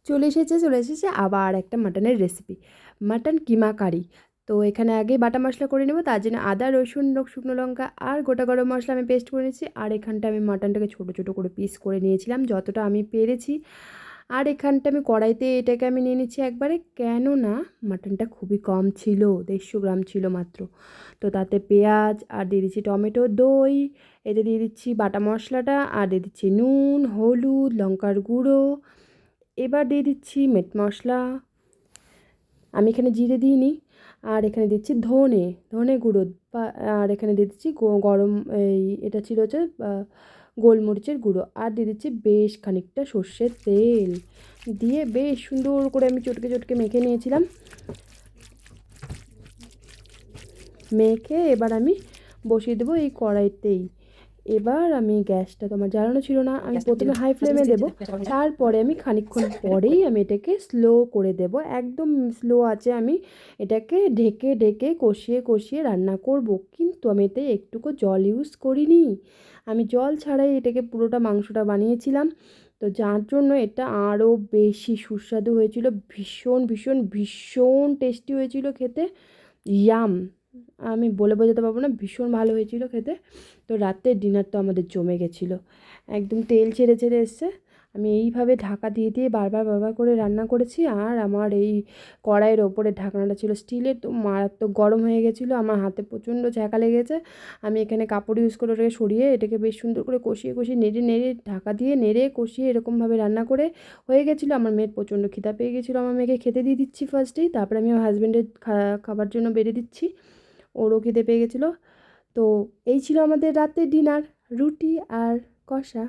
চলে এসেছে আবার একটা মাটনের রেসিপি, মাটন কিমা কারি। তো এখানে আগে বাটা মশলা করে নেব, তার জন্য আদা রসুন শুকনো লঙ্কা আর গোটা গরম মশলা আমি পেস্ট করে নিয়েছি। আর এখানটা আমি মাটনটাকে ছোটো ছোটো করে পিস করে নিয়েছিলাম যতটা আমি পেরেছি। আর এখানটা আমি কড়াইতে এটাকে আমি নিয়ে নিচ্ছি একবারে, কেননা মাটনটা খুবই কম ছিল, 150 গ্রাম ছিল মাত্র। তো তাতে পেঁয়াজ আর দিয়ে দিচ্ছি টমেটো, দই, এতে দিয়ে দিচ্ছি বাটা মশলাটা, আর দিয়ে দিচ্ছি নুন, হলুদ, লঙ্কার গুঁড়ো। এবার দিয়ে দিচ্ছি মিট মশলা, আমি এখানে জিরে দিইনি। আর এখানে দিচ্ছি ধনে গুঁড়ো, আর এখানে দিয়ে দিচ্ছি গরম, এটা ছিল হচ্ছে গোলমরিচের গুঁড়ো। আর দিয়ে দিচ্ছি বেশ খানিকটা সর্ষের তেল, দিয়ে বেশ সুন্দর করে আমি চটকে চটকে মেখে নিয়েছিলাম। মেখে এবার আমি বসিয়ে দেবো এই কড়াইতেই। এবার আমি গ্যাসটা তো আমার জ্বালানো ছিল না, আমি প্রথমে হাই ফ্লেমে দেবো, তারপরে আমি খানিকক্ষণ পরেই আমি এটাকে স্লো করে দেব। একদম স্লো আছে আমি এটাকে ঢেকে ঢেকে কষিয়ে কষিয়ে রান্না করব। কিন্তু আমি এতে একটুকু জল ইউজ করিনি, আমি জল ছাড়াই এটাকে পুরোটা মাংসটা বানিয়েছিলাম। তো যার জন্য এটা আরও বেশি সুস্বাদু হয়েছিল, ভীষণ ভীষণ ভীষণ টেস্টি হয়েছিল খেতে, ইয়াম, আমি বলে বোঝাতে পারবো না, ভীষণ ভালো হয়েছিল খেতে। তো রাতের ডিনার তো আমাদের জমে গেছিলো, একদম তেল ছেড়ে ছেড়ে এসছে। আমি এইভাবে ঢাকা দিয়ে দিয়ে বারবার বারবার করে রান্না করেছি। আর আমার এই কড়াইয়ের ওপরে ঢাকনাটা ছিল স্টিলের, তো মারাত্মক গরম হয়ে গেছিলো, আমার হাতে প্রচণ্ড ছ্যাঁকা লেগেছে। আমি এখানে কাপড় ইউজ করে ওটাকে সরিয়ে এটাকে বেশ সুন্দর করে কষিয়ে কষিয়ে নেড়ে নেড়ে ঢাকা দিয়ে নেড়ে কষিয়ে এরকমভাবে রান্না করে হয়ে গেছিলো। আমার মেয়ের প্রচণ্ড খিদা পেয়ে গেছিলো, আমার মেয়েকে খেতে দিয়ে দিচ্ছি ফার্স্টেই, তারপরে আমি আমার হাজব্যান্ডের খাবার জন্য বেড়ে দিচ্ছি, ওরও খিদে পেয়ে গেছিলো। তো এই ছিল আমাদের রাতের ডিনার, রুটি আর কষা।